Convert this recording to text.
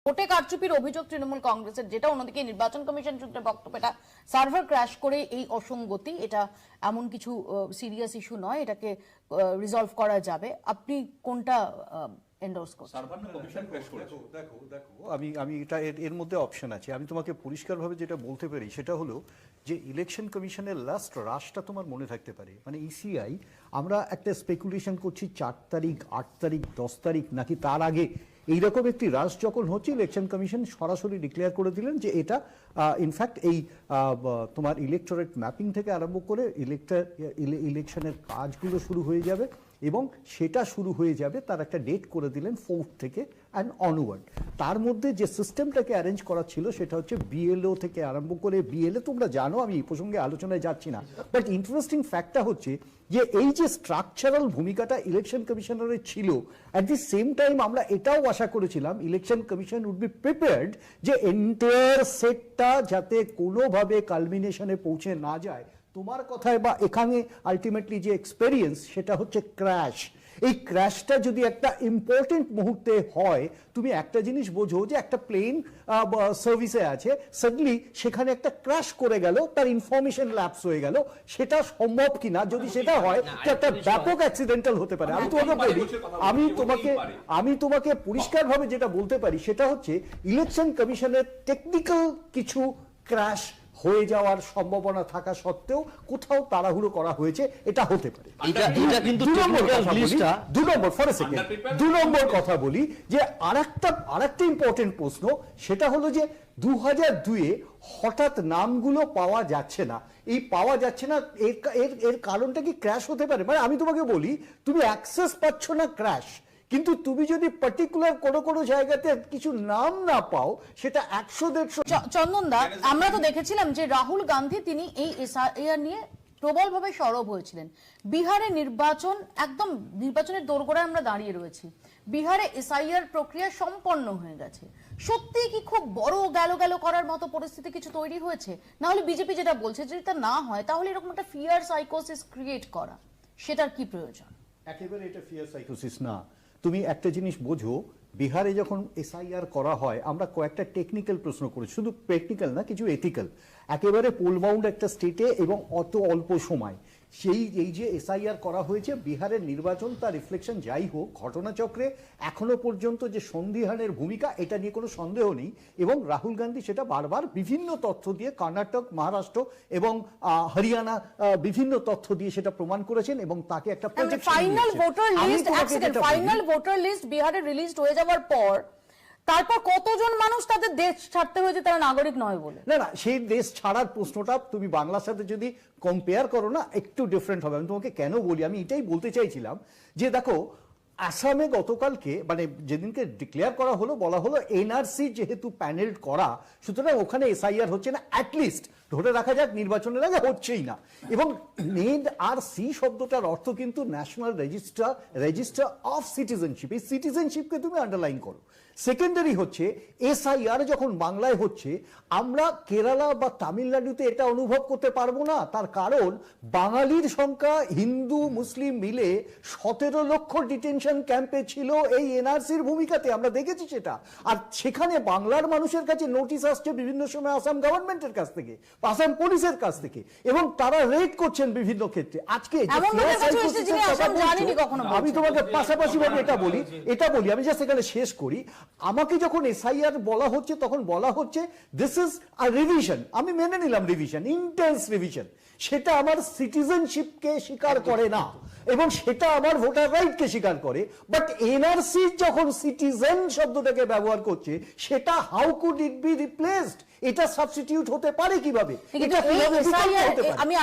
ভোটে কারচুপির অভিযোগ তৃণমূল কংগ্রেসের, যেটা অন্যদিকে নির্বাচন কমিশন সূত্রে বক্তব্য, এটা সার্ভার ক্র্যাশ করে এই অসঙ্গতি, এটা এমন কিছু সিরিয়াস ইস্যু নয়, এটাকে রিজলভ করা যাবে। আপনি কোনটা এন্ডোর্স করছেন? সার্ভার না কমিশন ক্র্যাশ করেছে? দেখো আমি এটা এর মধ্যে অপশন আছে। আমি তোমাকে পরিষ্কারভাবে যেটা বলতে পারি সেটা হলো যে ইলেকশন কমিশনের লাস্ট রাশটা তোমার মনে থাকতে পারে, মানে ইসিআই। আমরা একটা স্পেকুলেশন করছি 4 তারিখ, 8 তারিখ, 10 তারিখ নাকি তার আগে এইরকম একটি রাশ যখন হচ্ছে, ইলেকশন কমিশন সরাসরি ডিক্লেয়ার করে দিলেন যে এটা ইনফ্যাক্ট এই তোমার ইলেকটোরেট ম্যাপিং থেকে আরম্ভ করে ইলেকশনের কাজগুলো শুরু হয়ে যাবে, এবং সেটা শুরু হয়ে যাবে তার একটা ডেট করে দিলেন 4 থেকে অ্যান্ড অনওয়ার্ড। তার মধ্যে যে সিস্টেমটাকে অ্যারেঞ্জ করা ছিল সেটা হচ্ছে বিএলও থেকে আরম্ভ করে, বিএলএ তোমরা জানো, আমি এই প্রসঙ্গে আলোচনায় যাচ্ছি না, বাট ইন্টারেস্টিং ফ্যাক্টটা হচ্ছে যে এই যে স্ট্রাকচারাল ভূমিকাটা ইলেকশন কমিশনারের ছিল, অ্যাট দি সেম টাইম আমরা এটাও আশা করেছিলাম election commission would be prepared যে এন্টায়ার সেটটা যাতে কোনোভাবে কালমিনেশনে পৌঁছে না যায়। তোমার কথায় বা এখানে আলটিমেটলি যে এক্সপেরিয়েন্স সেটা হচ্ছে ক্র্যাশ। এই ক্র্যাশটা যদি একটা ইম্পর্টেন্ট মুহূর্তে হয়, তুমি একটা জিনিস বোঝো যে একটা প্লেন সার্ভিসে আছে, সাডেনলি সেখানে একটা ক্র্যাশ করে গেল, তার ইনফরমেশন ল্যাপস হয়ে গেল, সেটা সম্ভব কিনা? যদি সেটা হয় তো একটা ব্যাপক অ্যাক্সিডেন্টাল হতে পারে। আমি তোমাকে পরিষ্কারভাবে যেটা বলতে পারি সেটা হচ্ছে ইলেকশন কমিশনের টেকনিক্যাল কিছু ক্র্যাশ হয়ে যাওয়ার সম্ভাবনা থাকা সত্ত্বেও কোথাও তাড়াহুড়ো করা হয়েছে, এটা হতে পারে। দু নম্বর কথা বলি যে আরেকটা ইম্পর্টেন্ট প্রশ্ন, সেটা হলো যে 2002-এ হঠাৎ নামগুলো পাওয়া যাচ্ছে না। এই পাওয়া যাচ্ছে না, এর কারণটা কি ক্র্যাশ হতে পারে? মানে আমি তোমাকে বলি, তুমি অ্যাক্সেস পাচ্ছ না, ক্র্যাশ। কিন্তু তুমি যদি পার্টিকুলার কোনো জায়গাতে কিছু নাম না পাও, সেটা 100-150। চন্দনদা, আমরা তো দেখেছিলাম যে রাহুল গান্ধী তিনি এই এসআইআর নিয়ে প্রবলভাবে সরব হয়েছিলেন। বিহারে নির্বাচনের দোরগোড়ায় আমরা দাঁড়িয়ে রয়েছি, বিহারে এসআইআর প্রক্রিয়া সম্পন্ন হয়ে গেছে। সত্যি কি খুব বড় গেল করার মতো পরিস্থিতি কিছু তৈরি হয়েছে? না হলে বিজেপি যেটা বলছে, যদি তা না হয় তাহলে এরকম একটা ফিয়ার সাইকোসিস ক্রিয়েট করা, সেটার কি প্রয়োজন? একেবারে এটা ফিয়ার সাইকোসিস না। তুমি একটা জিনিস বোঝো, বিহারে যখন এসআইআর করা হয়, আমরা কয়েকটা টেকনিক্যাল প্রশ্ন করি, শুধু টেকনিক্যাল না, কিছু এথিক্যাল। একেবারে পোলবাউন্ড একটা স্টেটে এবং অত অল্প সময় এই যে এসআইআর করা হয়েছে, বিহারের নির্বাচন, তার রিফ্লেকশন যাই হোক, ঘটনাচক্রে এখনো পর্যন্ত যে সন্দিহানের ভূমিকা, এটা নিয়ে কোনো সন্দেহ নেই। এবং রাহুল গান্ধী সেটা বারবার বিভিন্ন তথ্য দিয়ে, কর্ণাটক, মহারাষ্ট্র এবং হরিয়ানা বিভিন্ন তথ্য দিয়ে সেটা প্রমাণ করেছেন, এবং তাকে একটা ফাইনাল ভোটার লিস্ট বিহারে রিলিজ হয়ে যাওয়ার পর তারপর কতজন মানুষ তাদের দেশ ছাড়তে হয়েছে তারা নাগরিক নয় বলে? না, সেই দেশ ছাড়ার প্রশ্নটা তুমি বাংলার সাথে যদি কম্পেয়ার করো না, একটু ডিফারেন্ট হবে। আমি তোমাকে কেন বলি, আমি এটাই বলতে চাইছিলাম যে দেখো, আসামে গতকালকে, মানে যেদিনকে ডিক্লেয়ার করা হলো, বলা হলো এনআরসি যেহেতু প্যানেল করা, সুতরাং ওখানে এসআইআর হচ্ছে না, অ্যাটলিস্ট ধরে রাখা যাক নির্বাচনের আগে হচ্ছেই না। এবং এনআরসি শব্দটার অর্থ কিন্তু ন্যাশনাল রেজিস্টার অফ সিটিজেনশিপ। এই সিটিজেনশিপকে তুমি আন্ডারলাইন করো। সেকেন্ডারি হচ্ছে এসআইআর যখন বাংলায় হচ্ছে, আমরা কেরালা বা তামিলনাড়ুতে এটা অনুভব করতে পারবো না। তার কারণ বাঙালির সংখ্যা হিন্দু মুসলিম মিলে 17 লক্ষ ডিটেনশন ক্যাম্পে ছিল এই এনআরসির ভূমিকাতে, আমরা দেখেছি সেটা। আর সেখানে বাংলার মানুষের কাছে নোটিশ আসছে বিভিন্ন সময় আসাম গভর্নমেন্টের কাছ থেকে, আসাম পুলিশের কাছ থেকে, এবং তারা রেড করছেন বিভিন্ন ক্ষেত্রে। আজকে আমি তোমাকে পাশাপাশি ভাবে এটা বলি, আমি জাস্ট এখানে শেষ করি। আমাকে যখন এসআইআর বলা হচ্ছে, তখন বলা হচ্ছে দিস ইজ আ রিভিশন। আমি মেনে নিলাম রিভিশন, ইন্টেন্স রিভিশন। সেটা আমার সিটিজেনশিপকে স্বীকার করে না, এবং সেটা আমার ভোটার রাইটকে স্বীকার করে। বাট এনআরসি যখন সিটিজেন শব্দটাকে ব্যবহার করছে, সেটা how could it be replaced? এটা সাবস্টিটিউট হতে পারে কিভাবে? এটা কিভাবে হতে পারে? আমি